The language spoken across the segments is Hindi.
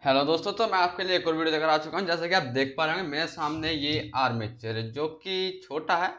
हेलो दोस्तों, तो मैं आपके लिए एक और वीडियो लेकर आ चुका हूं। जैसे कि आप देख पा रहे होंगे मेरे सामने ये आर्मेचर है जो कि छोटा है,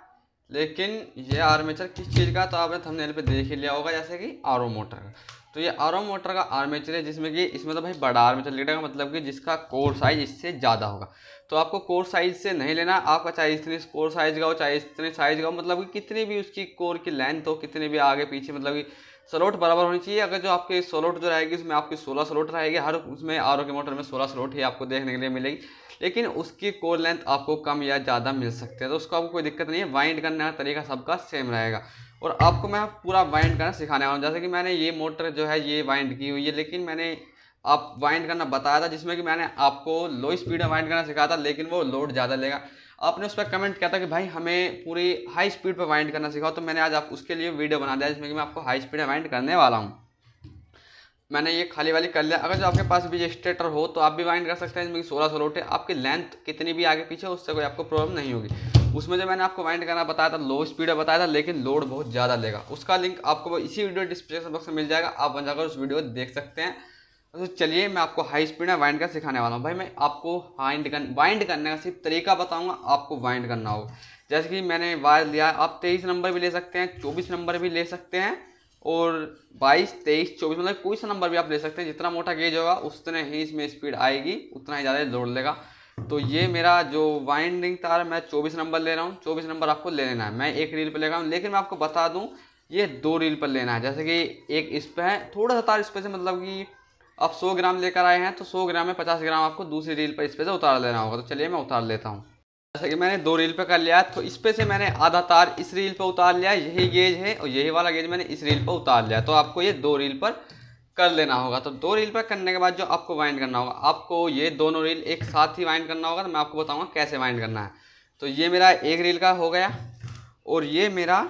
लेकिन ये आर्मेचर किस चीज़ का तो आपने थंबनेल पे देख ही लिया होगा, जैसे कि आरओ मोटर का। तो ये आरओ मोटर का आर्मेचर है जिसमें कि इसमें तो भाई बड़ा आर्मेचर लेगा, मतलब कि जिसका कोर साइज इससे ज़्यादा होगा। तो आपको कोर साइज से नहीं लेना, आपका चाहे इतनी कोर साइज का हो चाहे इतने साइज का हो, मतलब कि कितनी भी उसकी कोर की लेंथ हो, कितनी भी आगे पीछे, मतलब कि स्लॉट बराबर होनी चाहिए। अगर जो आपके स्लॉट जो रहेगी उसमें आपकी 16 स्लॉट रहेगी, हर उसमें आरओ के मोटर में 16 स्लॉट ही आपको देखने के लिए मिलेगी, लेकिन उसकी कोर लेंथ आपको कम या ज़्यादा मिल सकती है। तो उसको आपको कोई दिक्कत नहीं है, वाइंड करने का तरीका सबका सेम रहेगा। और आपको मैं पूरा वाइंड करना सिखाने वाला हूँ। जैसे कि मैंने ये मोटर जो है ये वाइंड की हुई है, लेकिन मैंने आप वाइंड करना बताया था, जिसमें कि मैंने आपको लो स्पीड में वाइंड करना सिखाया था, लेकिन वो लोड ज़्यादा लेगा। आपने उस पर कमेंट किया था कि भाई हमें पूरी हाई स्पीड पर वाइंड करना सिखाओ, तो मैंने आज आप उसके लिए वीडियो बना दिया जिसमें कि मैं आपको हाई स्पीड में वाइंड करने वाला हूँ। मैंने ये खाली वाली कर लिया। अगर जो आपके पास भी स्टेटर हो तो आप भी वाइंड कर सकते हैं, जिसमें 16 स्लॉट है। आपकी लेंथ कितनी भी आगे पीछे उससे कोई आपको प्रॉब्लम नहीं होगी। उसमें जो मैंने आपको वाइंड करना बताया था लो स्पीड में बताया था, लेकिन लोड बहुत ज़्यादा लेगा। उसका लिंक आपको इसी वीडियो डिस्क्रिप्शन बॉक्स में मिल जाएगा, आप वहाँ जाकर उस वीडियो देख सकते हैं। तो चलिए मैं आपको हाई स्पीड में वाइंड कर सिखाने वाला हूँ। भाई मैं आपको वाइंड करने का सिर्फ तरीका बताऊँगा, आपको वाइंड करना होगा। जैसे कि मैंने वायर लिया, आप 23 नंबर भी ले सकते हैं, 24 नंबर भी ले सकते हैं, और 22, 23, 24 मतलब कोई सा नंबर भी आप ले सकते हैं। जितना मोटा गेज होगा उतने ही इसमें स्पीड आएगी, उतना ही ज़्यादा लोड लेगा। तो ये मेरा जो वाइंडिंग तार मैं 24 नंबर ले रहा हूँ, 24 नंबर आपको ले लेना है। मैं एक रील पर ले रहा हूँ, लेकिन मैं आपको बता दूँ ये 2 रील पर लेना है। जैसे कि एक इस पर है, थोड़ा सा तार इस पर से, मतलब कि आप 100 ग्राम लेकर आए हैं तो 100 ग्राम में 50 ग्राम आपको दूसरी रील पर इस पर से उतार लेना होगा। तो चलिए मैं उतार लेता हूँ। जैसे कि मैंने 2 रील पे कर लिया, तो इस पे से मैंने आधा तार इस रील पे उतार लिया, यही गेज है, और यही वाला गेज मैंने इस रील पे उतार लिया। तो आपको ये 2 रील पर कर लेना होगा। तो 2 रील पर करने के बाद जो आपको वाइंड करना होगा, आपको ये दोनों रील एक साथ ही वाइंड करना होगा। तो मैं आपको बताऊँगा कैसे वाइंड करना है। तो ये मेरा एक रील का हो गया, और ये मेरा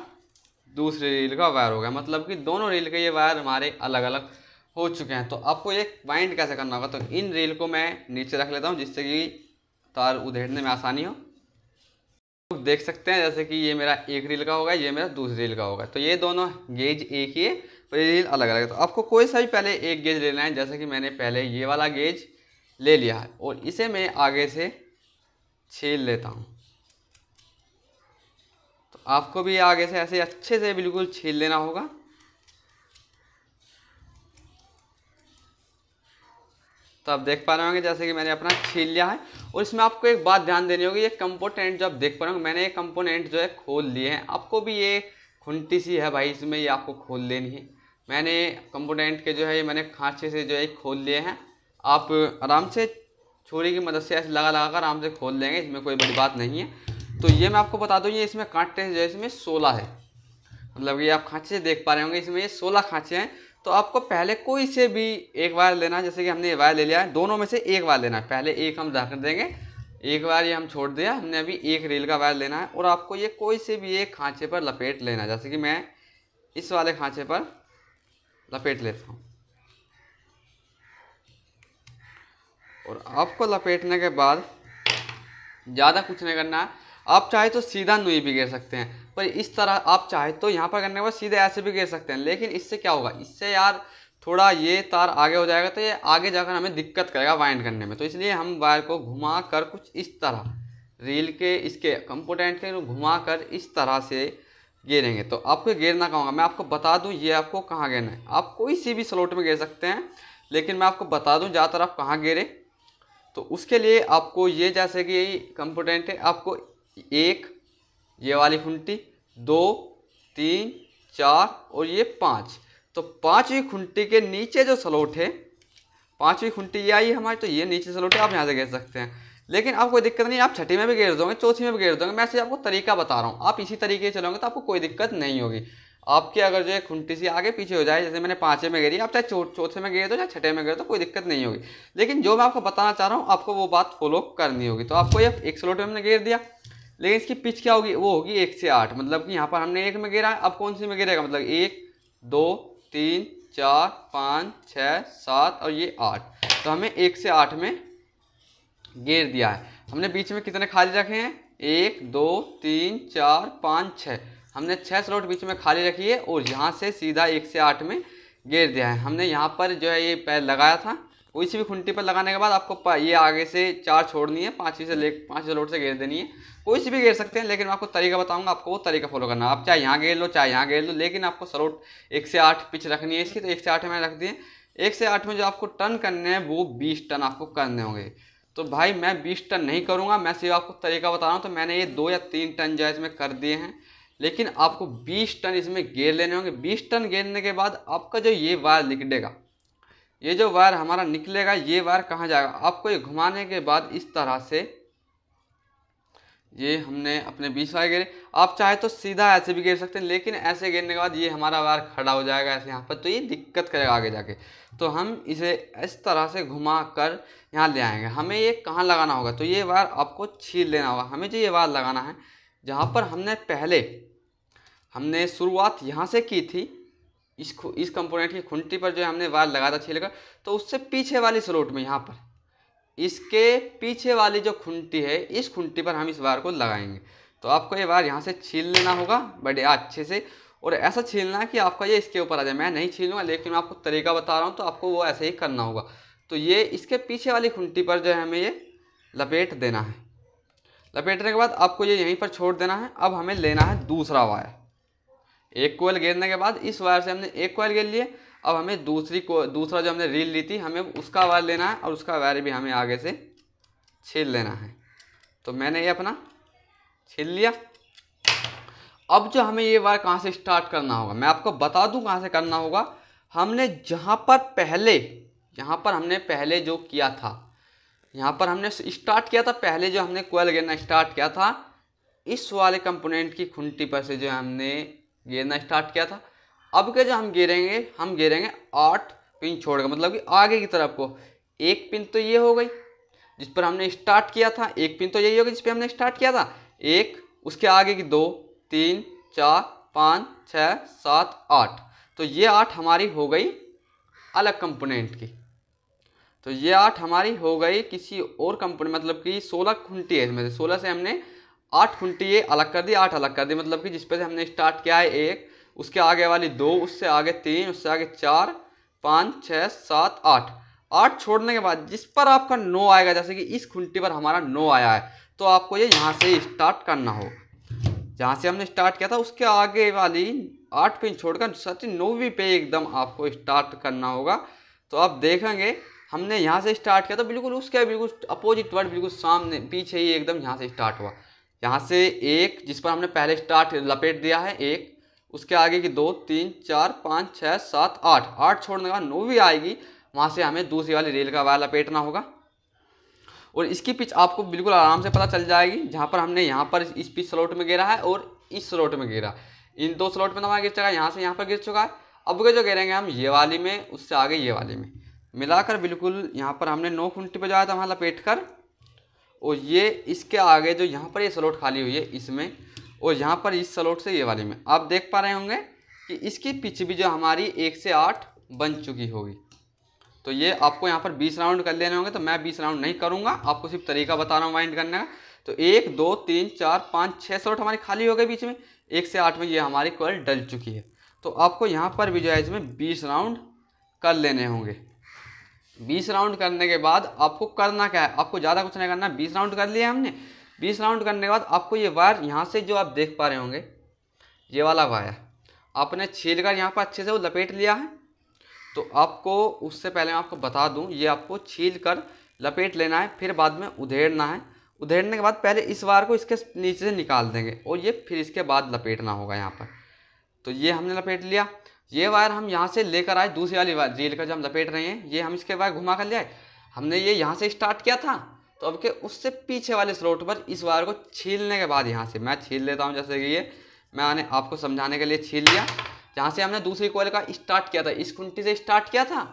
दूसरी रील का वायर हो गया, मतलब कि दोनों रील के ये वायर हमारे अलग अलग हो चुके हैं। तो आपको ये वाइंड कैसे करना होगा, तो इन रील को मैं नीचे रख लेता हूँ जिससे कि तार उधेड़ने में आसानी हो। देख सकते हैं जैसे कि ये मेरा एक रील का होगा, ये मेरा दूसरी रील का होगा। तो ये दोनों गेज एक ही है और ये रील अलग अलग है। तो आपको कोई सा भी पहले एक गेज लेना है। जैसे कि मैंने पहले ये वाला गेज ले लिया है और इसे मैं आगे से छील लेता हूँ। तो आपको भी आगे से ऐसे अच्छे से बिल्कुल छील लेना होगा। तो आप देख पा रहे होंगे जैसे कि मैंने अपना छील लिया है। और इसमें आपको एक बात ध्यान देनी होगी, ये कंपोनेंट जो आप देख पा रहे होंगे, मैंने ये कंपोनेंट जो है खोल लिए हैं। आपको भी ये खुंटी सी है भाई, इसमें ये आपको खोल लेनी है। मैंने कंपोनेंट के जो है ये मैंने खांचे से जो है खोल लिए हैं। आप आराम से छुरी की मदद से ऐसे लगा लगा कर आराम से खोल लेंगे, इसमें कोई बड़ी बात नहीं है। तो ये मैं आपको बता दूँ, ये इसमें कांटे जो है इसमें 16 है, मतलब ये आप खांचे से देख पा रहे होंगे, इसमें ये 16 खांचे हैं। तो आपको पहले कोई से भी एक वायर लेना है। जैसे कि हमने ये वायर ले लिया है, दोनों में से एक वायर लेना है। पहले एक हम ढक देंगे, एक वायर ये हम छोड़ दिया, हमने अभी एक रील का वायर लेना है। और आपको ये कोई से भी एक खांचे पर लपेट लेना है। जैसे कि मैं इस वाले खांचे पर लपेट लेता हूँ। और आपको लपेटने के बाद ज़्यादा कुछ नहीं करना है। आप चाहे तो सीधा नुई भी गिर सकते हैं, पर इस तरह आप चाहे तो यहाँ पर करने के बाद सीधे ऐसे भी गिर सकते हैं। लेकिन इससे क्या होगा, इससे यार थोड़ा ये तार आगे हो जाएगा, तो ये आगे जाकर हमें दिक्कत करेगा वाइंड करने में। तो इसलिए हम वायर को घुमा कर कुछ इस तरह रील के इसके कंपोनेंट के घुमा कर इस तरह से गिरेंगे। तो आपको गिरना कहाँ होगा मैं आपको बता दूँ, ये आपको कहाँ गिरना है। आप कोई सी भी स्लॉट में गिर सकते हैं, लेकिन मैं आपको बता दूँ ज़्यादातर आप कहाँ गिरे। तो उसके लिए आपको ये जैसे कि कंपोनेंट है, आपको एक ये वाली खुंटी, 2, 3, 4 और ये 5। तो 5वीं खुंटी के नीचे जो स्लॉट है, 5वीं खुंटी ये आई हमारी, तो ये नीचे स्लॉट है, आप यहाँ से घेर सकते हैं। लेकिन आपको कोई दिक्कत नहीं, आप छठी में भी घेर दोगे, चौथी में भी घेर दोगे। मैं सिर्फ आपको तरीका बता रहा हूँ, आप इसी तरीके से चलोगे तो आपको कोई दिक्कत नहीं होगी। आपके अगर जो है खुंटी सी आगे पीछे हो जाए, जैसे मैंने 5वें में घेरी, आप चाहे चौथे में घेर दो चाहे छठे में घेर दो, कोई दिक्कत नहीं होगी। लेकिन जो मैं आपको बताना चाह रहा हूँ आपको वो बात फॉलो करनी होगी। तो आपको ये एक स्लॉट में हमने घेर दिया, लेकिन इसकी पिच क्या होगी, वो होगी 1 से 8। मतलब कि यहाँ पर हमने एक में घेरा, अब कौन सी में घेरेगा, मतलब 1, 2, 3, 4, 5, 6, 7 और ये 8। तो हमें 1 से 8 में घेर दिया है। हमने बीच में कितने खाली रखे हैं, 1, 2, 3, 4, 5, 6। हमने 6 स्लॉट बीच में खाली रखी है और यहाँ से सीधा 1 से 8 में घेर दिया है। हमने यहाँ पर जो है ये पैर लगाया था, कोई सी भी खुंटी पर लगाने के बाद आपको ये आगे से 4 छोड़नी है, 5 स्लॉट से घेर देनी है। कोई सी भी घेर सकते हैं, लेकिन मैं आपको तरीका बताऊंगा, आपको वो तरीका फॉलो करना है। आप चाहे यहाँ घेर लो चाहे यहाँ घेर लो, लेकिन आपको स्लॉट 1 से 8 पिच रखनी है इसकी, तो 1 से 8 मैंने रख दिए। 1 से 8 में जो आपको टर्न करने हैं वो 20 टर्न आपको करने होंगे। तो भाई मैं 20 टर्न नहीं करूँगा, मैं सिर्फ आपको तरीका बता रहा हूँ। तो मैंने ये 2 या 3 टर्न जो है इसमें कर दिए हैं, लेकिन आपको 20 टर्न इसमें घेर लेने होंगे। 20 टर्न घेरने के बाद आपका जो ये वायर निकलेगा, ये जो वायर हमारा निकलेगा, ये वायर कहाँ जाएगा, आपको ये घुमाने के बाद इस तरह से ये हमने अपने 20 वायर घेरे। आप चाहे तो सीधा ऐसे भी घेर सकते हैं, लेकिन ऐसे घेरने के बाद ये हमारा वायर खड़ा हो जाएगा ऐसे यहाँ पर, तो ये दिक्कत करेगा आगे जाके। तो हम इसे इस तरह से घुमा कर यहाँ ले आएंगे। हमें ये कहाँ लगाना होगा, तो ये वायर आपको छील लेना होगा। हमें जो ये वायर लगाना है, जहाँ पर हमने शुरुआत यहाँ से की थी, इस कंपोनेंट की खुंटी पर जो हमने वायर लगाया था छीलकर, तो उससे पीछे वाली स्लॉट में, यहाँ पर इसके पीछे वाली जो खुंटी है, इस खुंटी पर हम इस वायर को लगाएंगे। तो आपको ये वायर यहाँ से छील लेना होगा बढ़िया अच्छे से, और ऐसा छीलना है कि आपका ये इसके ऊपर आ जाए। मैं नहीं छीलूँगा, लेकिन मैं आपको तरीका बता रहा हूँ, तो आपको वो ऐसे ही करना होगा। तो ये इसके पीछे वाली खुंटी पर जो है हमें ये लपेट देना है। लपेटने के बाद आपको ये यहीं पर छोड़ देना है। अब हमें लेना है दूसरा वायर। एक कोयल घेरने के बाद इस वायर से हमने एक कोयल घेर लिए। अब हमें दूसरा जो हमने रील ली थी, हमें उसका वायर लेना है, और उसका वायर भी हमें आगे से छील लेना है। तो मैंने ये अपना छील लिया। अब जो हमें ये वायर कहाँ से स्टार्ट करना होगा, मैं आपको बता दूं कहाँ से करना होगा। हमने यहाँ पर हमने पहले जो किया था, यहाँ पर हमने स्टार्ट किया था, पहले जो हमने कोयल घेरना स्टार्ट किया था, इस वाले कंपोनेंट की खुंटी पर से जो हमने घेरना स्टार्ट किया था। अब के जो हम घेरेंगे 8 पिन छोड़कर, मतलब कि आगे की तरफ को। एक पिन तो ये हो गई जिस पर हमने स्टार्ट किया था, एक पिन तो यही होगी जिस पर हमने स्टार्ट किया था, एक उसके आगे की 2 3 4 5 6 7 8। तो ये 8 हमारी हो गई अलग कंपोनेंट की। तो ये 8 हमारी हो गई किसी और कंपोनेंट, मतलब कि 16 खुंटी है इसमें से। 16 से हमने 8 खुंटी ये अलग कर दी, 8 अलग कर दी, मतलब कि जिस पे से हमने स्टार्ट किया है एक, उसके आगे वाली 2, उससे आगे 3, उससे आगे 4 5 6 7 8। 8 छोड़ने के बाद जिस पर आपका 9 आएगा, जैसे कि इस खुंटी पर हमारा 9 आया है, तो आपको ये यहाँ से स्टार्ट करना हो। जहाँ से हमने स्टार्ट किया था उसके आगे वाली 8 पिन छोड़कर 9वीं पे एकदम आपको स्टार्ट करना होगा। तो आप देखेंगे हमने यहाँ से स्टार्ट किया था, बिल्कुल उसके बिल्कुल अपोजिट वर्ड, बिल्कुल सामने पीछे ही एकदम यहाँ से स्टार्ट हुआ। यहाँ से एक जिस पर हमने पहले स्टार्ट लपेट दिया है एक, उसके आगे की 2 3 4 5 6 7 8। 8 छोड़ने के बाद 9वीं आएगी, वहाँ से हमें दूसरी वाली रेल का वायर लपेटना होगा। और इसकी पिच आपको बिल्कुल आराम से पता चल जाएगी, जहाँ पर हमने यहाँ पर इस पिच स्लॉट में गिरा है और इस स्लॉट में गिरा, इन 2 स्लॉट में हमारा गिर चुका है, यहाँ से यहाँ पर गिर चुका है। अब के जो गिरेंगे हम ये वाली में, उससे आगे ये वाली में मिलाकर, बिल्कुल यहाँ पर हमने 9 खुंटी पर जाया था वहाँ लपेट कर, और ये इसके आगे जो यहाँ पर ये स्लॉट खाली हुई है इसमें, और यहाँ पर इस स्लॉट से ये वाली में आप देख पा रहे होंगे कि इसकी पिच भी जो हमारी 1 से 8 बन चुकी होगी। तो ये आपको यहाँ पर 20 राउंड कर लेने होंगे। तो मैं 20 राउंड नहीं करूँगा, आपको सिर्फ तरीका बता रहा हूँ वाइंड करने का। तो 1 2 3 4 5 6 स्लॉट हमारी खाली हो गई बीच में, 1 से 8 में ये हमारी कॉइल डल चुकी है। तो आपको यहाँ पर भी जो है इसमें 20 राउंड कर लेने होंगे। 20 राउंड करने के बाद आपको करना क्या है, आपको ज़्यादा कुछ नहीं करना। 20 राउंड कर लिया हमने। 20 राउंड करने के बाद आपको ये वायर यहाँ से जो आप देख पा रहे होंगे, ये वाला वायर आपने छील कर यहाँ पर अच्छे से वो लपेट लिया है। तो आपको उससे पहले मैं आपको बता दूं, ये आपको छील कर लपेट लेना है, फिर बाद में उधेड़ना है। उधेड़ने के बाद पहले इस वायर को इसके नीचे से निकाल देंगे, और ये फिर इसके बाद लपेटना होगा यहाँ पर। तो ये हमने लपेट लिया। ये वायर हम यहाँ से लेकर आए, दूसरी वाली वायर रील का जो हम लपेट रहे हैं, ये हम इसके वायर घुमा कर ले आए। हमने ये यहाँ से स्टार्ट किया था, तो अब के उससे पीछे वाले स्लॉट पर इस वायर को छीलने के बाद यहाँ से मैं छील लेता हूँ, जैसे कि ये मैंने आपको समझाने के लिए छील लिया। जहाँ से हमने दूसरी कॉइल का स्टार्ट किया था, इस खुंटी से स्टार्ट किया था,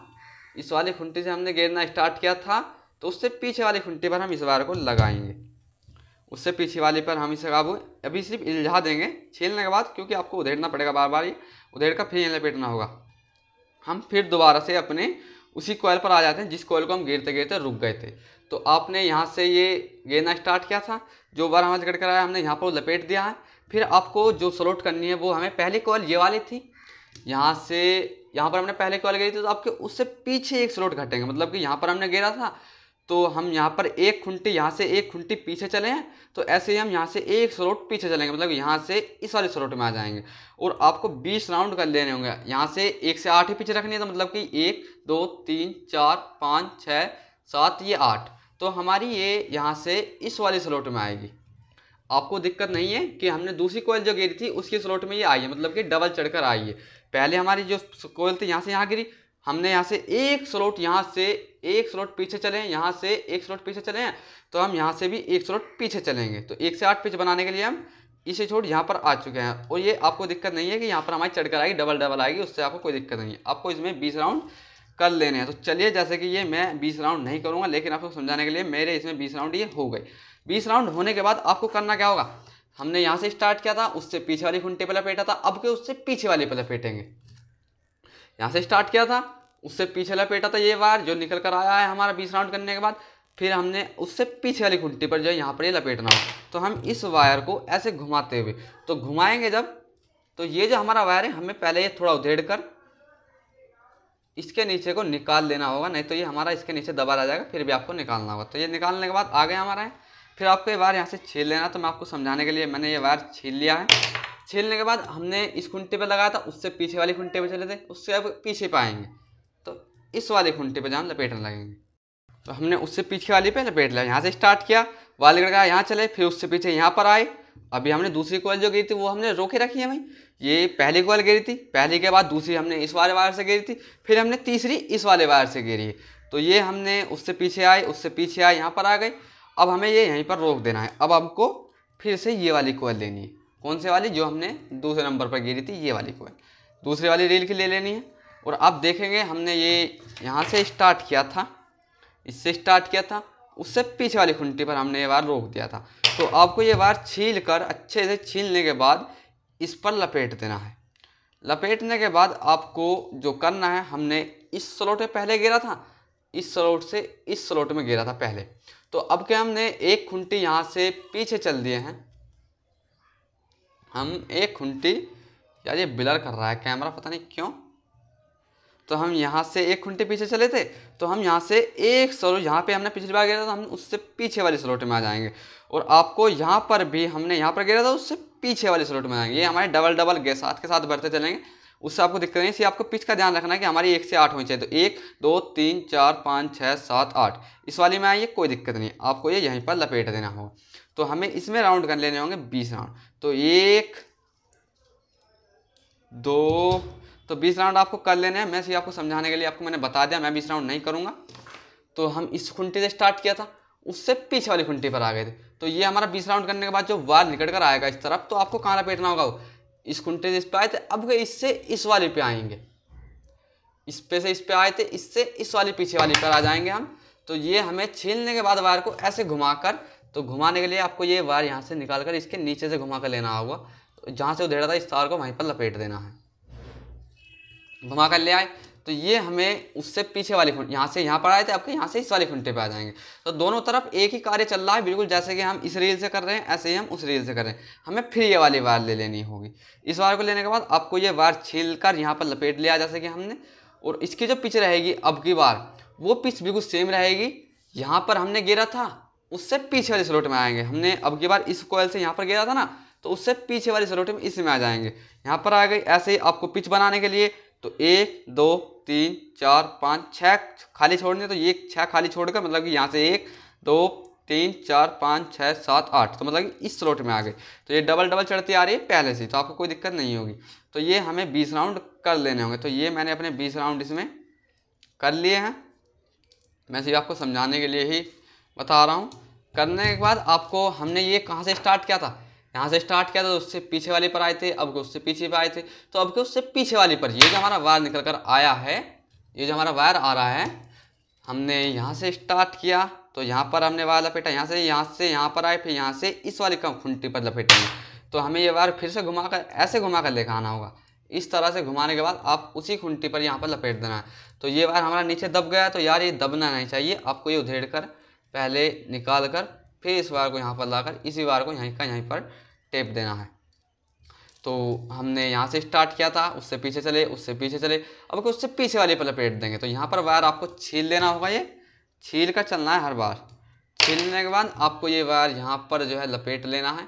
इस वाली खुंटी से हमने घेरना स्टार्ट किया था, तो उससे पीछे वाली खुंटी पर हम इस वायर को लगाएंगे। उससे पीछे वाली पर हम इसे काबू अभी सिर्फ इल्झा देंगे छीलने के बाद, क्योंकि आपको उधेड़ना पड़ेगा बार बार, ये उधेड़ कर फिर लपेटना होगा। हम फिर दोबारा से अपने उसी कॉइल पर आ जाते हैं जिस कॉइल को हम घेरते घेरते रुक गए थे। तो आपने यहाँ से ये घेरना स्टार्ट किया था, जो बार हमारे कट कर आया हमने यहाँ पर लपेट दिया है। फिर आपको जो स्लॉट करनी है वो हमें पहली कॉइल ये वाली थी, यहाँ से यहाँ पर हमने पहले कॉल गई थी तो आपके उससे पीछे एक स्लॉट घटेंगे, मतलब कि यहाँ पर हमने गिरा था तो हम यहाँ पर एक खुंटी, यहाँ से एक खुंटी पीछे चले हैं तो ऐसे ही हम यहाँ से एक स्लॉट पीछे चलेंगे, मतलब यहाँ से इस वाले स्लॉट में आ जाएंगे। और आपको 20 राउंड कर लेने होंगे। यहाँ से 1 से 8 ही पीछे रखनी है, तो मतलब कि 1 2 3 4 5 6 7 ये 8, तो हमारी ये यहाँ से इस वाले स्लॉट में आएगी। आपको दिक्कत नहीं है कि हमने दूसरी कोयल जो गिरी थी उसकी स्लॉट में ये आई है, मतलब कि डबल चढ़कर आई है। पहले हमारी जो कोयल थी यहाँ से यहाँ गिरी, हमने यहाँ से एक स्लॉट, यहाँ से एक स्लॉट पीछे चले हैं, यहाँ से एक स्लॉट पीछे चले हैं, तो हम यहाँ से भी एक स्लॉट पीछे चलेंगे। तो 1 से 8 पिच बनाने के लिए हम इसे छोड़ यहाँ पर आ चुके हैं। और ये आपको दिक्कत नहीं है कि यहाँ पर हमारी चढ़कर आएगी, डबल डबल आएगी, उससे आपको कोई दिक्कत नहीं है। आपको इसमें 20 राउंड कर लेने हैं। तो चलिए, जैसे कि ये मैं 20 राउंड नहीं करूँगा, लेकिन आपको समझाने के लिए मेरे इसमें 20 राउंड ये हो गए। 20 राउंड होने के बाद आपको करना क्या होगा, हमने यहाँ से स्टार्ट किया था, उससे पीछे वाली खुंटे पर लपेटा था, अब के उससे पीछे वाले पर लपेटेंगे। यहाँ से स्टार्ट किया था, उससे पीछे लपेटा था ये वायर जो निकल कर आया है हमारा 20 राउंड करने के बाद, फिर हमने उससे पीछे वाली खुंटी पर जो है यहाँ पर ये लपेटना हो। तो हम इस वायर को ऐसे घुमाते हुए, तो घुमाएंगे जब, तो ये जो हमारा वायर है हमें पहले ये थोड़ा उधेड़ कर इसके नीचे को निकाल लेना होगा, नहीं तो ये हमारा इसके नीचे दबा रह जाएगा, फिर भी आपको निकालना होगा। तो ये निकालने के बाद आ गया हमारा है। फिर आपको ये वायर यहाँ से छील लेना। तो मैं आपको समझाने के लिए मैंने ये वायर छील लिया है। छीलने के बाद हमने इस खुंटे पे लगाया था, उससे पीछे वाली खुंटे पे चले थे, उससे अब पीछे पे आएंगे तो इस वाले खुंटे पे जहाँ लपेटने लगेंगे। तो हमने उससे पीछे वाली पे लपेट लिया, यहाँ से स्टार्ट किया, वाले लगा यहाँ चले, फिर उससे पीछे यहाँ पर आए। अभी हमने दूसरी कोयल जो गिरी थी वो हमने रोके रखी है भाई। ये पहली कोयल गिरी थी, पहली के बाद दूसरी हमने इस वाले वायर से गिरी थी, फिर हमने तीसरी इस वाले वायर से गिरी है। तो ये हमने उससे पीछे आए, उससे पीछे आए, यहाँ पर आ गए। अब हमें ये यहीं पर रोक देना है। अब हमको फिर से ये वाली कोयल लेनी है। कौन से वाली, जो हमने दूसरे नंबर पर गिरी थी ये वाली कोयल, दूसरी वाली रील की ले लेनी है। और अब देखेंगे हमने ये यहाँ से स्टार्ट किया था, इससे स्टार्ट किया था, उससे पीछे वाली खुंटी पर हमने ये वायर रोक दिया था। तो आपको ये वायर छील कर, अच्छे से छीलने के बाद इस पर लपेट देना है। लपेटने के बाद आपको जो करना है, हमने इस स्लॉट में पहले गिरा था, इस स्लॉट से इस स्लॉट में गिरा था पहले। तो अब क्या, हमने एक खुंटी यहाँ से पीछे चल दिए हैं। हम एक खुंटी, यार ये ब्लर कर रहा है कैमरा पता नहीं क्यों। तो हम यहाँ से एक खुंटी पीछे चले थे, तो हम यहाँ से एक स्लॉट, यहाँ पे हमने पिछली बार गिरा था, हम उससे पीछे वाले स्लॉट में आ जाएंगे। और आपको यहाँ पर भी हमने यहाँ पर गिरा था, उससे पीछे वाले स्लॉट में आएंगे। ये हमारे डबल डबल के साथ बढ़ते चलेंगे, उससे आपको दिक्कत नहीं। इसी आपको पिच का ध्यान रखना है कि हमारी 1 से 8 होनी चाहिए। तो 1 2 3 4 5 6 7 8 इस वाली में आई है, कोई दिक्कत नहीं, आपको ये यहीं पर लपेट देना होगा। तो हमें इसमें राउंड कर लेने होंगे 20 राउंड। तो 1 2, तो 20 राउंड आपको कर लेने हैं। मैं सिर्फ आपको समझाने के लिए आपको मैंने बता दिया, मैं 20 राउंड नहीं करूँगा। तो हम इस खुंटी से स्टार्ट किया था, उससे पीछे वाली खुंटी पर आ गए थे। तो ये हमारा 20 राउंड करने के बाद जो वायर निकल कर आएगा इस तरफ, तो आपको कहाँ लपेटना होगा, इस खुंटे से इस पे आए थे, अब इससे इस वाली पे आएंगे, इस पे से इस पे आए थे, इससे इस वाली पीछे वाली पर आ जाएंगे हम। तो ये हमें छीलने के बाद वायर को ऐसे घुमाकर, तो घुमाने के लिए आपको ये वायर यहाँ से निकाल कर इसके नीचे से घुमा कर लेना होगा। तो जहाँ से उधेड़ा था इस तार को वहीं पर लपेट देना है। घुमा कर ले आए, तो ये हमें उससे पीछे वाली खुंटे, यहाँ से यहाँ पर आए थे, आपके यहाँ से इस वाली खुंटे पे आ जाएंगे। तो दोनों तरफ एक ही कार्य चल रहा है, बिल्कुल जैसे कि हम इस रील से कर रहे हैं ऐसे ही हम उस रील से कर रहे हैं। हमें फिर ये वाली वायर ले लेनी होगी। इस वायर को लेने के बाद आपको ये वायर छील कर यहाँ पर लपेट लिया जैसे कि हमने। और इसकी जो पिच रहेगी अब की बार, वो पिच बिल्कुल सेम रहेगी। यहाँ पर हमने गिरा था, उससे पीछे वाले स्लॉट में आएंगे। हमने अब की बार इस कोयल से यहाँ पर गिरा था ना, तो उससे पीछे वाले स्लॉट में इसमें आ जाएंगे। यहाँ पर आ गई। ऐसे ही आपको पिच बनाने के लिए, तो 1 2 3 4 5 6 खाली छोड़ने, तो ये 6 खाली छोड़कर, मतलब कि यहाँ से 1 2 3 4 5 6 7 8, तो मतलब कि इस स्लॉट में आ गए। तो ये डबल डबल चढ़ती आ रही है पहले से, तो आपको कोई दिक्कत नहीं होगी। तो ये हमें 20 राउंड कर लेने होंगे। तो ये मैंने अपने 20 राउंड इसमें कर लिए हैं। मैं सिर्फ आपको समझाने के लिए ही बता रहा हूँ। करने के बाद आपको, हमने ये कहाँ से स्टार्ट किया था, यहाँ से स्टार्ट किया था, तो उससे पीछे वाली पर आए थे, अब के उससे पीछे पे आए थे, तो अब के उससे पीछे वाली पर ये जो हमारा वायर निकल कर आया है, ये जो हमारा वायर आ रहा है, हमने यहाँ से स्टार्ट किया, तो यहाँ पर हमने वायर लपेटा, यहाँ से यहाँ पर आए, फिर यहाँ से इस वाली खुंटी पर लपेटेंगे। तो हमें ये वायर फिर से घुमाकर, ऐसे घुमाकर लेकर आना होगा। इस तरह से घुमाने के बाद आप उसी खुंटी पर यहाँ पर लपेट देना है। तो ये वायर हमारा नीचे दब गया, तो यार ये दबना नहीं चाहिए, आपको ये उधेड़ कर पहले निकाल कर फिर इस वायर को यहाँ पर लाकर इसी वायर को यहीं का यहीं पर टेप देना है। तो हमने यहाँ से स्टार्ट किया था, उससे पीछे चले, उससे पीछे चले, अब उससे पीछे वाले पर लपेट देंगे। तो यहाँ पर वायर आपको छील लेना होगा, ये छील कर चलना है हर बार। छीलने के बाद आपको ये वायर यहाँ पर जो है लपेट लेना है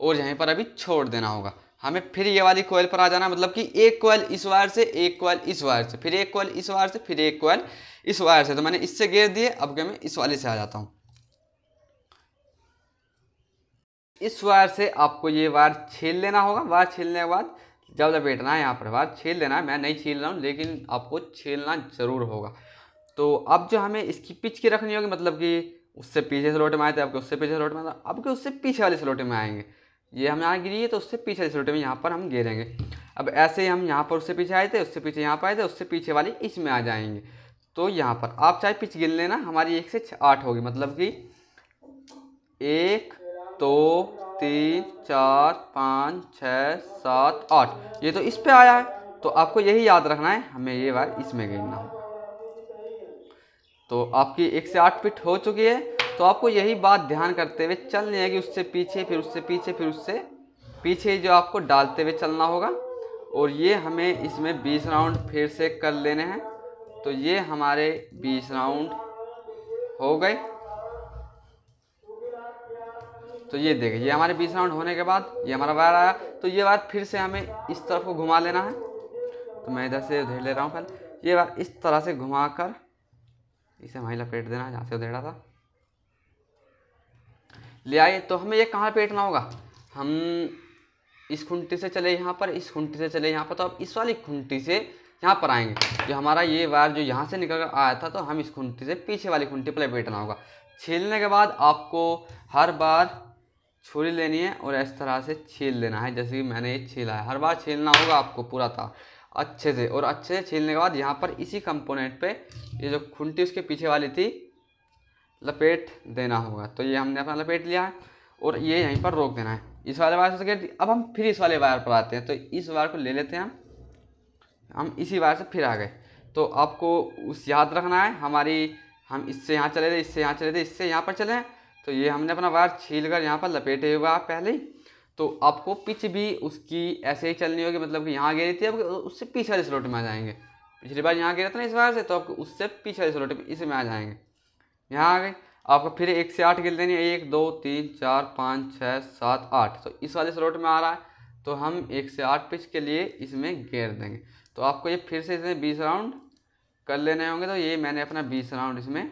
और यहीं पर अभी छोड़ देना होगा। हमें फिर ये वाली कोयल पर आ जाना, मतलब कि एक कोयल इस वायर से, एक कोयल इस वायर से, फिर एक कोयल इस वायर से, फिर एक कोयल इस वायर से। तो मैंने इससे घेर दिए, अब मैं इस वाले से आ जाता हूँ। इस वायर से आपको ये वायर छील लेना होगा। वायर छीलने के बाद जब लपेटना है यहाँ पर वायर छील लेना है। मैं नहीं छील रहा हूँ लेकिन आपको छीलना ज़रूर होगा। तो अब जो हमें इसकी पिच की रखनी होगी, मतलब कि उससे पीछे स्लोटे में आए थे, आपके उससे पीछे स्लोटे में, अब के उससे पीछे वाले स्लोटे में आएंगे। ये हम यहाँ गिरी है तो उससे पीछे वाले स्लोटे में यहाँ पर हम गिरेंगे। अब ऐसे ही हम यहाँ पर उससे पीछे आए थे, उससे पीछे यहाँ पर आए थे, उससे पीछे वाली इसमें आ जाएंगे। तो यहाँ पर आप चाहे पिच गिन लेना, हमारी 1 से 8 होगी, मतलब कि 1 2 3 4 5 6 7 8। ये तो इस पे आया है, तो आपको यही याद रखना है, हमें ये वायर इसमें गिनना होगा। तो आपकी 1 से 8 फिट हो चुकी है। तो आपको यही बात ध्यान करते हुए चलनी है कि उससे पीछे, फिर उससे पीछे, फिर उससे पीछे जो आपको डालते हुए चलना होगा। और ये हमें इसमें 20 राउंड फिर से कर लेने हैं। तो ये हमारे 20 राउंड हो गए। तो ये देखिए, ये हमारे 20 राउंड होने के बाद ये हमारा वायर आया। तो ये वायर फिर से हमें इस तरफ को घुमा लेना है। तो मैं इधर से उधेड़ ले रहा हूँ। पहले ये वायर इस तरह से घुमा कर इसे वहीं लपेट देना है जहाँ से उधेड़ा था। ले आइए। तो हमें ये कहाँ लपेटना होगा, हम इस खुंटी से चले यहाँ पर, इस खुंटी से चले यहाँ पर, तो अब इस वाली खुंटी से यहाँ पर आएंगे। जो हमारा ये वायर जो यहाँ से निकल कर आया था, तो हम इस खुंटी से पीछे वाली खुंटी पर लपेटना होगा। छीलने के बाद आपको हर बार छुरी लेनी है और इस तरह से छील लेना है, जैसे कि मैंने ये छीला है। हर बार छीलना होगा आपको पूरा तार अच्छे से। और अच्छे से छीलने के बाद यहाँ पर इसी कंपोनेंट पे ये जो खुंटी उसके पीछे वाली थी लपेट देना होगा। तो ये हमने अपना लपेट लिया है और ये यहीं पर रोक देना है। इस वाले वायर से अब हम फिर इस वाले वायर पर आते हैं। तो इस वायर को ले लेते हैं हम इसी वायर से फिर आ गए। तो आपको उस याद रखना है, हम इससे यहाँ चले थे, इससे यहाँ चले थे, इससे यहाँ पर चले हैं। तो ये हमने अपना वायर छील कर यहाँ पर लपेटे हुआ पहले ही। तो आपको पिच भी उसकी ऐसे ही चलनी होगी, मतलब कि यहाँ गिरी थी, अब उससे पीछे वाले स्लोट में आ जाएंगे। पिछली बार यहाँ गिरा था ना इस वायर से, तो आपको उससे पीछे वाले स्लोट में इसमें आ जाएंगे। यहाँ आ गए। आपको फिर 1 से 8 गिन देनी है, 1 2 3 4 5 6 7 8। तो इस वाले स्लोट में आ रहा है, तो हम 1 से 8 पिच के लिए इसमें घेर देंगे। तो आपको ये फिर से इसमें 20 राउंड कर लेने होंगे। तो ये मैंने अपना 20 राउंड इसमें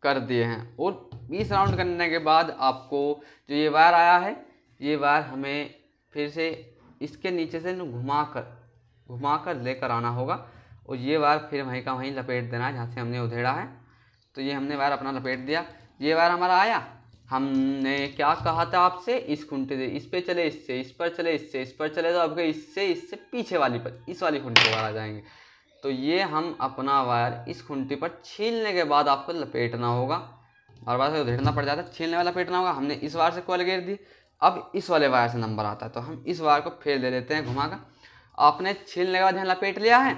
कर दिए हैं। और 20 राउंड करने के बाद आपको जो ये वायर आया है, ये वायर हमें फिर से इसके नीचे से घुमा कर लेकर आना होगा। और ये वायर फिर वहीं का वहीं लपेट देना है जहाँ से हमने उधेड़ा है। तो ये हमने वायर अपना लपेट दिया। ये वायर हमारा आया। हमने क्या कहा था आपसे, इस खुंटी से इस पे चले, इससे इस पर चले, इससे इस पर चले, तो आपके इससे पीछे वाली पर, इस वाली खुंटी पर आ जाएंगे। तो ये हम अपना वायर इस खुंटी पर छीलने के बाद आपको लपेटना होगा। और बार से उधेड़ना पड़ जाता है, छीलने वाला लपेटना होगा। हमने इस वायर से कोयल घेर दी, अब इस वाले वायर से नंबर आता है, तो हम इस वायर को फिर ले लेते हैं घुमा कर। आपने छीलने के बाद यहाँ लपेट लिया है।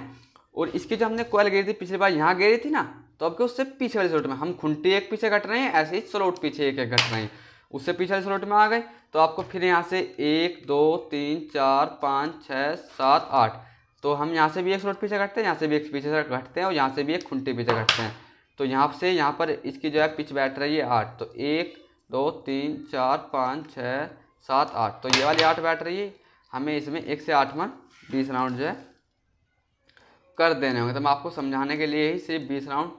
और इसकी जो हमने कोयल घेरी थी पिछली बार यहाँ घेरी थी ना, तो अब उससे पीछे वाले स्लोट में हम खुंटी एक पीछे कट रहे हैं, ऐसे ही स्लोट पीछे एक एक कट रहे हैं। उससे पीछे वाले स्लोट में आ गए। तो आपको फिर यहाँ से 1 2 3 4 5 6 7 8। तो हम यहाँ से भी एक स्लोट पीछे कटते हैं, यहाँ से भी एक पीछे से कटते हैं, और यहाँ से भी एक खुंटी पीछे कटते हैं। तो यहाँ से यहाँ पर इसकी जो है पिच बैठ रही है 8। तो 1 2 3 4 5 6 7 8। तो ये वाली 8 बैठ रही है। हमें इसमें 1 से 8 में 20 राउंड जो है कर देने होंगे। तो मैं आपको समझाने के लिए ही सिर्फ 20 राउंड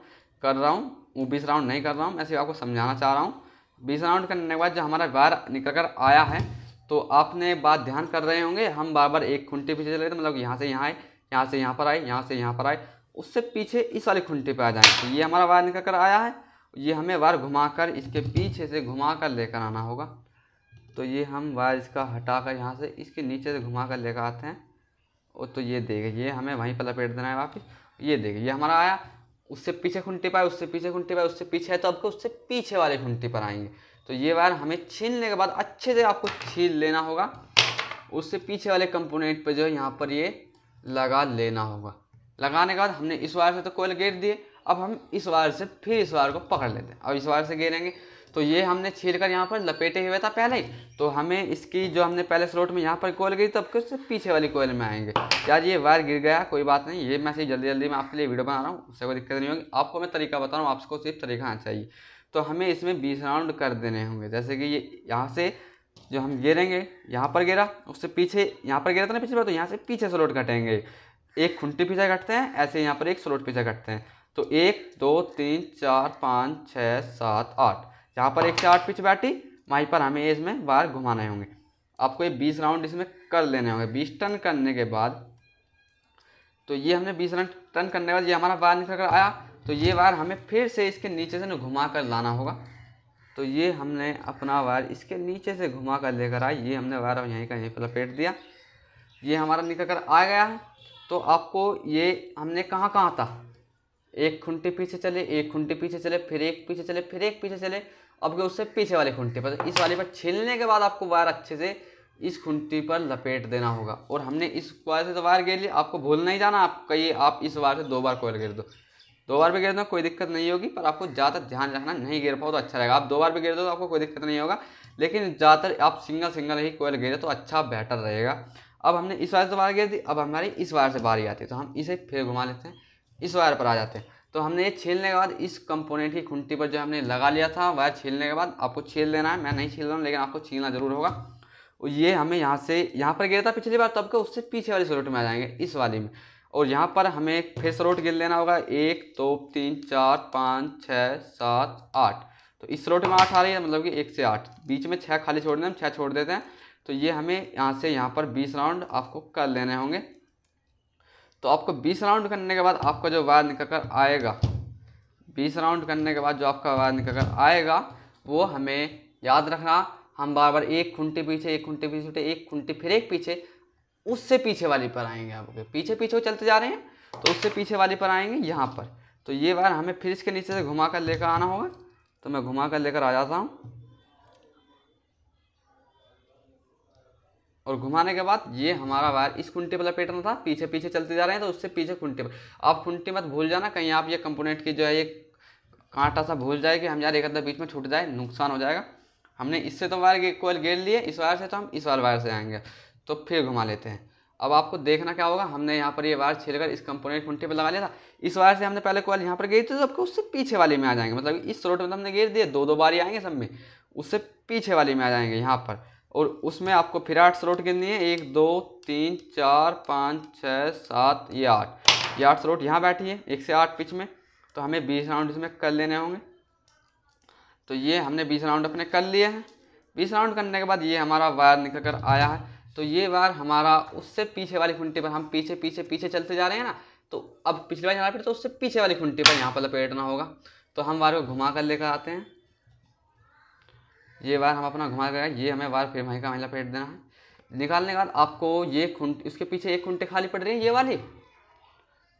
कर रहा हूँ, वो 20 राउंड नहीं कर रहा हूँ, मैं सिर्फ आपको समझाना चाह रहा हूँ। 20 राउंड करने के बाद जो हमारा वायर निकल कर आया है, तो आपने बात ध्यान कर रहे होंगे, हम बार बार एक खुंटी पीछे चले थे, मतलब यहाँ से यहाँ आए, यहाँ से यहाँ पर आए, यहाँ से यहाँ पर आए, उससे पीछे इस वाली खुंटी पर आ जाए। तो ये हमारा वायर निकल कर आया है। ये हमें वायर घुमाकर इसके पीछे से घुमाकर लेकर आना होगा। तो ये हम वायर इसका हटाकर यहाँ से इसके नीचे से घुमाकर लेकर आते हैं। और तो ये देखिए, ये हमें वहीं पर लपेट देना है वापस। ये देखिए, ये हमारा आया, उससे पीछे खुंटी पर, उससे पीछे खुंटी पर, उससे पीछे है, तो आपको उससे पीछे वाले खुंटी पर आएंगे। तो ये वायर हमें छीलने के बाद अच्छे से आपको छील लेना होगा। उससे पीछे वाले कंपोनेंट पर जो है यहाँ पर ये लगा लेना होगा। लगाने के बाद हमने इस वायर से तो कोयल घेर दिए, अब हम इस वायर से फिर इस वायर को पकड़ लेते हैं, अब इस वायर से घेरेंगे। तो ये हमने छील कर यहाँ पर लपेटे हुए था पहले ही, तो हमें इसकी जो हमने पहले स्लॉट में यहाँ पर कोयल गई, तब के उससे पीछे वाली कोयल में आएंगे। यार ये वायर गिर गया, कोई बात नहीं, ये मैं सिर्फ जल्दी जल्दी मैं आपके लिए वीडियो बना रहा हूँ, उससे कोई दिक्कत नहीं होगी। आपको मैं तरीका बता रहा हूँ, आपको सिर्फ तरीका आना चाहिए। तो हमें इसमें 20 राउंड कर देने होंगे। जैसे कि ये यहाँ से जो हम गिरेंगे, यहाँ पर गिरा, उससे पीछे यहाँ पर गिरा था ना पिछली बार, तो यहाँ से पीछे स्लॉट कटेंगे, एक खुंटी पीछे कटते हैं, ऐसे यहाँ पर एक स्लॉट पीछे कटते हैं। तो 1 2 3 4 5 6 7 8, जहाँ पर 1 से 8 पिच बैठी वहीं पर हमें इसमें वायर घुमाने होंगे। आपको ये 20 राउंड इसमें कर लेने होंगे। 20 टर्न करने के बाद, तो ये हमने 20 टर्न करने के बाद ये हमारा वायर निकल कर आया, तो ये वायर हमें फिर से इसके नीचे से ना घुमा कर लाना होगा। तो ये हमने अपना वायर इसके नीचे से घुमा कर लेकर आए, ये हमने वायर यहीं का यहीं पर लपेट दिया, ये हमारा निकल कर आ गया है। तो आपको ये हमने कहाँ कहाँ था, एक खुंटी पीछे चले, एक खुंटी पीछे चले, फिर एक पीछे चले, फिर एक पीछे चले, अब उससे पीछे वाले खुंटी पर, इस वाले पर छीलने के बाद आपको वायर अच्छे से इस खुंटी पर लपेट देना होगा। और हमने इस वायर से तो वायर घेर लिया, आपको भूल नहीं जाना, आप कहिए आप इस वायर से 2 बार कोयल घेर दो, 2 बार भी घेर दो कोई दिक्कत नहीं होगी, पर आपको ज़्यादा ध्यान रखना, नहीं घेर पाओ तो अच्छा रहेगा। आप 2 बार भी घेर दो तो आपको कोई दिक्कत नहीं होगा, लेकिन ज़्यादातर आप सिंगल ही कोयल घेरे तो अच्छा बेहतर रहेगा। अब हमने इस वायर से वायर घेर दी, अब हमारी इस वायर से बारी आती है, तो हम इसे फिर घुमा लेते हैं, इस वायर पर आ जाते हैं। तो हमने ये छीलने के बाद इस कंपोनेंट की खुंटी पर जो हमने लगा लिया था वायर, छीलने के बाद आपको छील लेना है, मैं नहीं छील रहा हूँ लेकिन आपको छीलना जरूर होगा। और ये हमें यहाँ से यहाँ पर गिरा था पिछली बार, तब के उससे पीछे वाली स्लॉट में आ जाएंगे, इस वाली में। और यहाँ पर हमें फिर स्लॉट गिर लेना होगा, 1 2 3 4 5 6 7 8, तो इस स्लॉट में 8 आ रही है, मतलब कि 1 से 8, बीच में 6 खाली छोड़ दें, हम 6 छोड़ देते हैं। तो ये हमें यहाँ से यहाँ पर 20 राउंड आपको कर लेने होंगे। तो आपको 20 राउंड करने के बाद आपका जो वायर निकल कर आएगा, 20 राउंड करने के बाद जो आपका वायर निकल कर आएगा, वो हमें याद रखना, हम बार बार एक खुंटी पीछे, एक खुंटी पीछे, एक खुंटी फिर एक पीछे, उससे पीछे वाली पर आएंगे। आपके पीछे पीछे चलते जा रहे हैं, तो उससे पीछे वाली पर आएंगे यहाँ पर। तो ये वायर हमें फिर इसके नीचे से घुमा कर लेकर आना होगा, तो मैं घुमा कर लेकर आ जाता हूँ। और घुमाने के बाद ये हमारा वायर इस खुंटी पर लपेटना था, पीछे पीछे चलते जा रहे हैं, तो उससे पीछे खुंटी पर। आप खुंटी मत भूल जाना, कहीं आप ये कंपोनेंट की जो है ये कांटा सा भूल जाए कि हम यार एक अद्धा बीच में छूट जाए, नुकसान हो जाएगा। हमने इससे तो वायर कोयल घेर लिए, इस वायर से तो हम इस वायर से आएंगे, तो फिर घुमा लेते हैं। अब आपको देखना क्या होगा, हमने यहाँ पर ये वायर छीलकर इस कंपोनेंट खुंटी पर लगा लिया था, इस वायर से हमने पहले कोयल यहाँ पर घेरी थी, तो आपको उससे पीछे वाली में आ जाएंगे, मतलब इस स्लॉट में तो हमने घेर दिए, 2 बारी आएंगे सब में, उससे पीछे वाली में आ जाएंगे यहाँ पर। और उसमें आपको फिर 8 स्लॉट गिननी है, 1 2 3 4 5 6 7, ये 8 स्लॉट यहाँ बैठी है 1 से 8 पिच में। तो हमें 20 राउंड इसमें कर लेने होंगे। तो ये हमने 20 राउंड अपने कर लिए हैं। 20 राउंड करने के बाद ये हमारा वायर निकल कर आया है। तो ये वायर हमारा उससे पीछे वाली खुंटी पर, हम पीछे पीछे पीछे चलते जा रहे हैं ना, तो अब पिछली बार जाना फिर तो उससे पीछे वाली खुंटी पर यहाँ पर लपेटना होगा। तो हम वायर को घुमा कर लेकर आते हैं, ये वायर हम अपना घुमा कर, ये हमें वायर फिर वहीं का वहीं लपेट देना है। निकालने के बाद आपको ये खुंटी, उसके पीछे एक खुंटी खाली पड़ रही है ये वाली,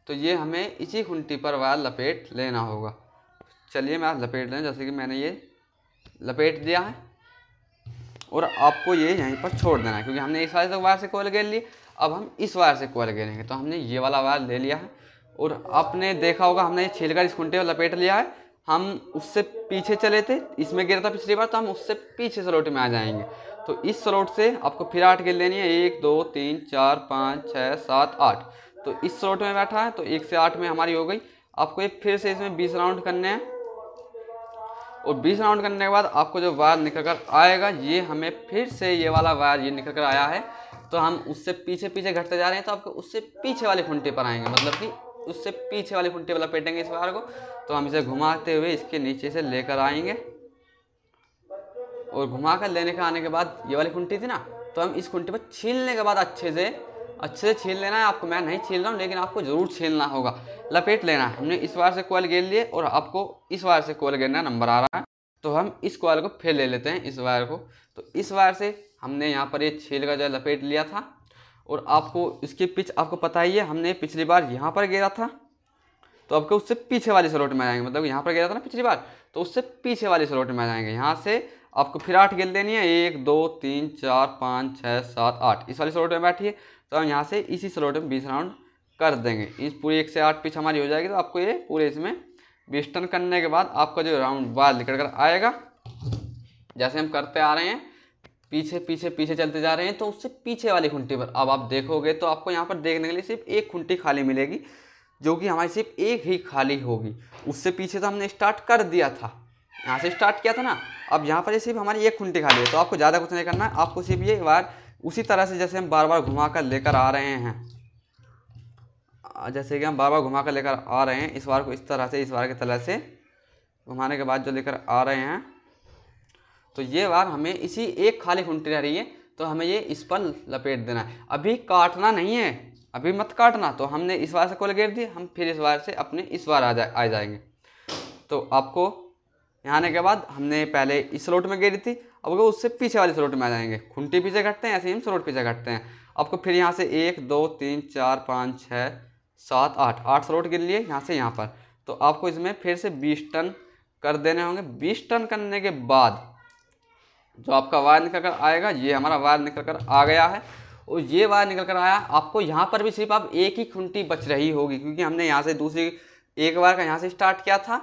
तो ये हमें इसी खुंटी पर वायर लपेट लेना होगा। चलिए मैं लपेट लें, जैसे कि मैंने ये लपेट दिया है, और आपको ये यहीं पर छोड़ देना है, क्योंकि हमने इस वाले वायर से कोयल घेर ली, अब हम इस वायर से कोयल घेरेंगे। तो हमने ये वाला वायर ले लिया है, और आपने देखा होगा हमने ये छीलकर इस खुंटे पर लपेट लिया है। हम उससे पीछे चले थे, इसमें गिरा था पिछली बार, तो हम उससे पीछे स्लॉट में आ जाएंगे। तो इस स्लॉट से आपको फिर 8 घेर लेनी है, 1 2 3 4 5 6 7 8। तो इस स्लॉट में बैठा है, तो 1 से 8 में हमारी हो गई। आपको ये फिर से इसमें 20 राउंड करने हैं, और 20 राउंड करने के बाद आपको जो वायर निकल कर आएगा, ये हमें फिर से ये वाला वायर ये निकल कर आया है, तो हम उससे पीछे पीछे घटते जा रहे हैं, तो आपको उससे पीछे वाले खुंटे पर आएंगे, मतलब कि उससे पीछे वाली खुंटे पर लपेटेंगे इस वायर को। तो हम इसे घुमाते हुए इसके नीचे से लेकर आएंगे, और घुमा कर लेने के आने के बाद ये वाली खुंटी थी ना, तो हम इस खुंटी पर छीलने के बाद अच्छे से छील लेना है। आपको मैं नहीं छील रहा हूँ, लेकिन आपको ज़रूर छीलना होगा, लपेट लेना है। हमने इस वायर से कोयल घेर लिए, और आपको इस वायर से कोयल घेरना नंबर आ रहा है, तो हम इस कोयल को फिर ले लेते हैं, इस वायर को। तो इस वायर से हमने यहाँ पर ये छील का जो लपेट लिया था, और आपको इसकी पिच आपको पता ही है, हमने पिछली बार यहाँ पर घेरा था, तो आपको उससे पीछे वाली स्लॉट में आ जाएंगे, मतलब यहाँ पर घेरा था ना पिछली बार, तो उससे पीछे वाली स्लॉट में आ जाएंगे। यहाँ से आपको फिर 8 घेर लेनी है, 1 2 3 4 5 6 7 8, इस वाली स्लॉट में बैठी है। तो हम यहाँ से इसी स्लॉट में 20 राउंड कर देंगे। इस पूरी 1 से 8 पिच हमारी हो जाएगी, तो आपको ये पूरे इसमें 20 टर्न करने के बाद आपका जो राउंड वायर निकल कर आएगा, जैसे हम करते आ रहे हैं पीछे पीछे पीछे चलते जा रहे हैं, तो उससे पीछे वाली खूंटी पर अब आप देखोगे तो आपको यहाँ पर देखने के लिए सिर्फ एक खूंटी खाली मिलेगी, जो कि हमारी सिर्फ एक ही खाली होगी। उससे पीछे तो हमने स्टार्ट कर दिया था, यहाँ से स्टार्ट किया था ना। अब यहाँ पर ये सिर्फ हमारी एक खूंटी खाली है, तो आपको ज़्यादा कुछ नहीं करना है। आपको सिर्फ ये वायर उसी तरह से जैसे हम बार बार घुमा कर लेकर आ रहे हैं, जैसे कि हम बार बार घुमा कर लेकर आ रहे हैं, इस वायर को इस तरह से, इस वायर की तरह से घुमाने के बाद जो लेकर आ रहे हैं, तो ये वायर हमें इसी एक खाली खूंटी रह रही है, तो हमें ये इस पर लपेट देना है। अभी काटना नहीं है, अभी मत काटना। तो हमने इस वायर से कोल घेर दी, हम फिर इस वायर से अपने इस वायर आ जाएंगे। तो आपको यहाँ आने के बाद हमने पहले इस स्लॉट में घेरी थी, अब वो उससे पीछे वाले स्लॉट में आ जाएंगे। खूंटी पीछे घटते हैं, ऐसे ही हम स्लॉट पीछे घटते हैं। आपको फिर यहाँ से 1 2 3 4 5 6 7 8 स्लॉट गिन लिए यहाँ से यहाँ पर। तो आपको इसमें फिर से 20 टर्न कर देने होंगे। 20 टर्न करने के बाद जो आपका वायर निकल कर आएगा, ये हमारा वायर निकल कर आ गया है, और ये वायर निकल कर आया। आपको यहाँ पर भी सिर्फ अब एक ही खूंटी बच रही होगी, क्योंकि हमने यहाँ से दूसरी एक वायर का यहाँ से स्टार्ट किया था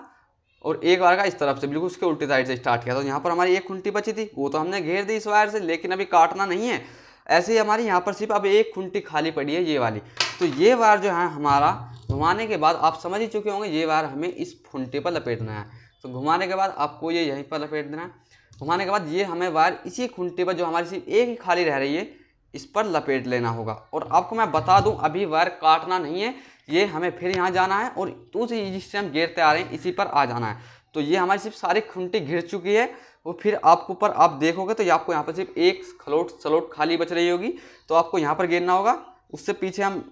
और एक वायर का इस तरफ से बिल्कुल उसके उल्टी साइड से स्टार्ट किया था। तो यहाँ पर हमारी एक खूंटी बची थी, वो तो हमने घेर दी इस वायर से, लेकिन अभी काटना नहीं है। ऐसे ही हमारी यहाँ पर सिर्फ अब एक खूंटी खाली पड़ी है, ये वाली। तो ये वायर जो है हमारा घुमाने के बाद आप समझ ही चुके होंगे, ये वायर हमें इस खूंटी पर लपेटना है। तो घुमाने के बाद आपको ये यहीं पर लपेट देना है। घुमाने के बाद ये हमें वायर इसी खूंटी पर जो हमारी सिर्फ एक ही खाली रह रही है, इस पर लपेट लेना होगा। और आपको मैं बता दूं, अभी वायर काटना नहीं है, ये हमें फिर यहाँ जाना है और दूसरी जिससे हम घेरते आ रहे हैं इसी पर आ जाना है। तो ये हमारी सिर्फ सारी खूंटी घिर चुकी है, वो फिर आपके ऊपर आप देखोगे तो ये आपको यहाँ पर सिर्फ एक स्लॉट खाली बच रही होगी, तो आपको यहाँ पर घेरना होगा। उससे पीछे हम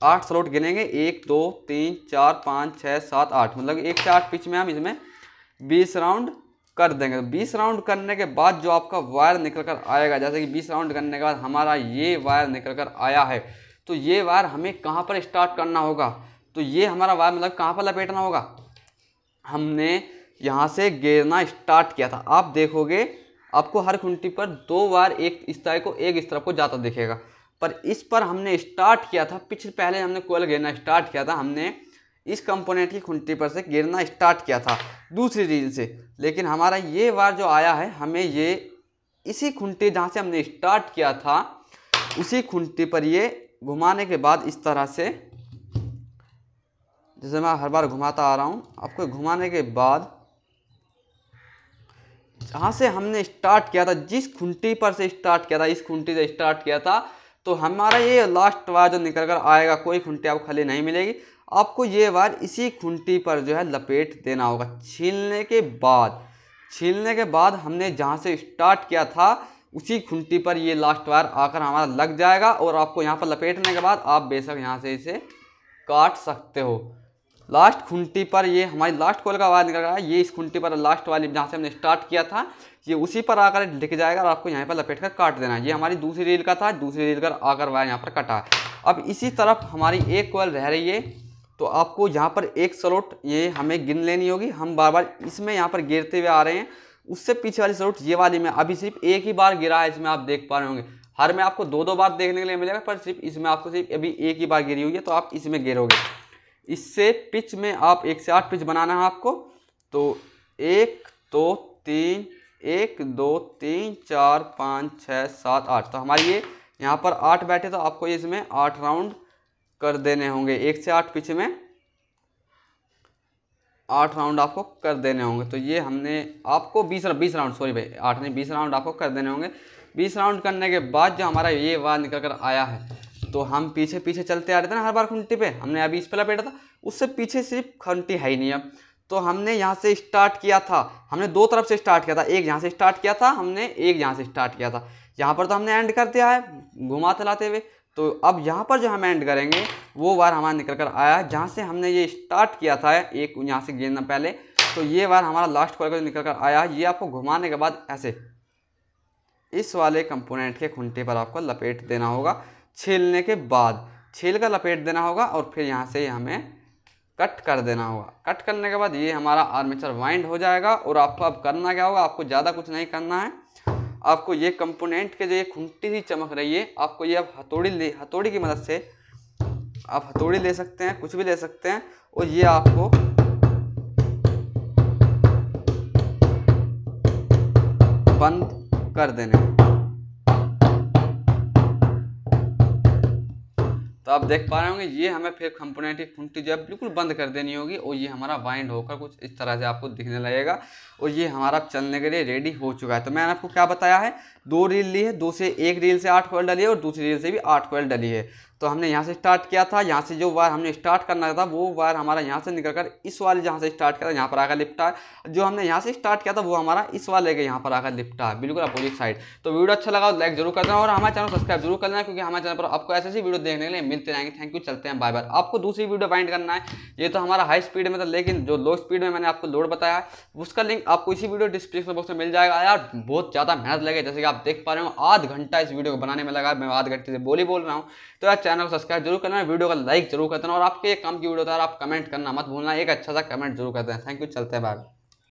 8 स्लॉट गिनेंगे, 1 2 3 4 5 6 7 8, मतलब 1 से 8 पिच में हम इसमें 20 राउंड कर देंगे। 20 राउंड करने के बाद जो आपका वायर निकल कर आएगा, जैसे कि 20 राउंड करने के बाद हमारा ये वायर निकल कर आया है, तो ये वायर हमें कहाँ पर स्टार्ट करना होगा, तो ये हमारा वायर मतलब कहाँ पर लपेटना होगा। हमने यहाँ से घेरना स्टार्ट किया था, आप देखोगे आपको हर खूंटी पर 2 वायर, एक इस तरह को एक इस तरफ को जाता दिखेगा। पर इस पर हमने स्टार्ट किया था, पहले हमने कोयल घेरना स्टार्ट किया था, हमने इस कंपोनेंट की खूंटी पर से गिरना स्टार्ट किया था दूसरी रील से। लेकिन हमारा ये वायर जो आया है, हमें ये इसी खूंटी जहाँ से हमने स्टार्ट किया था, उसी खूंटी पर ये घुमाने के बाद इस तरह से, जैसे मैं हर बार घुमाता आ रहा हूँ, आपको घुमाने के बाद जहाँ से हमने स्टार्ट किया था, जिस खूंटी पर से स्टार्ट किया था, इस खूंटी से स्टार्ट किया था, तो हमारा ये लास्ट वायर जो निकल कर आएगा, कोई खूंटी आपको खाली नहीं मिलेगी। आपको ये वायर इसी खूंटी पर जो है लपेट देना होगा। छीलने के बाद हमने जहाँ से स्टार्ट किया था उसी खूंटी पर ये लास्ट वायर आकर हमारा लग जाएगा, और आपको यहाँ पर लपेटने के बाद आप बेशक यहाँ से इसे काट सकते हो। लास्ट खूंटी पर ये हमारी लास्ट कोयल का वायर निकल रहा है, ये इस खूंटी पर लास्ट वाली जहाँ से हमने स्टार्ट किया था, ये उसी पर आकर दिख जाएगा और आपको यहाँ पर लपेट कर काट देना है। ये हमारी दूसरी रील का था, दूसरी रील कर आकर वायर यहाँ पर कटा है। अब इसी तरफ हमारी एक कोयल रह रही है, तो आपको यहाँ पर एक स्लॉट ये हमें गिन लेनी होगी। हम बार बार इसमें यहाँ पर गिरते हुए आ रहे हैं, उससे पीछे वाली स्लॉट ये वाली में अभी सिर्फ एक ही बार गिरा है, इसमें आप देख पा रहे होंगे। हर में आपको 2-2 बार देखने के लिए मिलेगा, पर सिर्फ इसमें आपको सिर्फ अभी एक ही बार गिरी हुई है, तो आप इसमें गिरोगे। इससे पिच में आप 1 से 8 पिच बनाना है आपको। तो 1 2 3 1 2 3 4 5 6 7 8, तो हमारी ये यहाँ पर 8 बैठे, तो आपको इसमें 8 राउंड कर देने होंगे। 1 से 8 पिच में 8 राउंड आपको कर देने होंगे। तो ये हमने आपको 20 राउंड, सॉरी भाई 8 नहीं 20 राउंड आपको कर देने होंगे। 20 राउंड करने के बाद जो हमारा ये वायर निकल कर आया है, तो हम पीछे पीछे चलते आ रहे थे ना हर बार खूंटी पे, हमने अभी इस पर लपेटा था, उससे पीछे सिर्फ खूंटी है ही नहीं अब। तो हमने यहाँ से स्टार्ट किया था, हमने 2 तरफ से स्टार्ट किया था, एक यहाँ से स्टार्ट किया था हमने, एक यहाँ से स्टार्ट किया था। यहाँ पर तो हमने एंड कर दिया है घुमाते लाते हुए। तो अब यहाँ पर जो हम एंड करेंगे वो वायर हमारा निकल कर आया है जहाँ से हमने ये स्टार्ट किया था, एक यहाँ से गिरना पहले। तो ये वायर हमारा लास्ट कॉल का जो निकल कर आया है, ये आपको घुमाने के बाद ऐसे इस वाले कंपोनेंट के खूंटे पर आपको लपेट देना होगा। छीलने के बाद छील कर लपेट देना होगा और फिर यहाँ से हमें कट कर देना होगा। कट करने के बाद ये हमारा आर्मेचर वाइंड हो जाएगा। और आपको अब करना क्या होगा, आपको ज़्यादा कुछ नहीं करना है। आपको ये कंपोनेंट के जो ये खूंटी सी चमक रही है, आपको ये अब हथौड़ी की मदद से आप हथौड़ी ले सकते हैं, कुछ भी ले सकते हैं, और ये आपको बंद कर देने। तो आप देख पा रहे होंगे ये हमें फिर कंपोनेंट की खूंटी जो है बिल्कुल बंद कर देनी होगी और ये हमारा बाइंड होकर कुछ इस तरह से आपको दिखने लगेगा और ये हमारा चलने के लिए रेडी हो चुका है। तो मैंने आपको क्या बताया है, 2 रील ली है, 2 से एक रील से 8 कॉइल डली है और दूसरी रील से भी 8 कॉइल डली है। तो हमने यहाँ से स्टार्ट किया था, यहाँ से जो वायर हमने स्टार्ट करना था वो वायर हमारा यहाँ से निकलकर इस वाले जहाँ से स्टार्ट किया था यहाँ पर आकर लिपटा है। जो हमने यहाँ से स्टार्ट किया था वो हमारा इस वाले के यहाँ पर आकर लिपटा है, बिल्कुल अपोजिट साइड। तो वीडियो अच्छा लगा तो लाइक जरूर कर देना और हमारे चैनल सब्सक्राइब जरूर कर देना, क्योंकि हमारे चैनल पर आपको ऐसे वीडियो देखने के लिए मिलते रहेंगे। थैंक यू, चलते हैं, बाय बाय। आपको दूसरी वीडियो फाइंड करना है, ये तो हमारा हाई स्पीड में था, लेकिन जो लो स्पीड में मैंने आपको लोड बताया है उसका लिंक आपको इसी वीडियो डिस्क्रिप्शन बॉक्स में मिल जाएगा। यार बहुत ज़्यादा मेहनत लगे, जैसे कि आप देख पा रहे हो आध घंटा इस वीडियो को बनाने में लगा, मैं आध घंटे से बोल रहा हूँ। तो यार चैनल को सब्सक्राइब जरूर करना, वीडियो को लाइक जरूर कर देना और आपके एक काम की वीडियो था आप कमेंट करना मत भूलना, एक अच्छा सा कमेंट जरूर कर देना। थैंक यू, चलते हैं, बाय।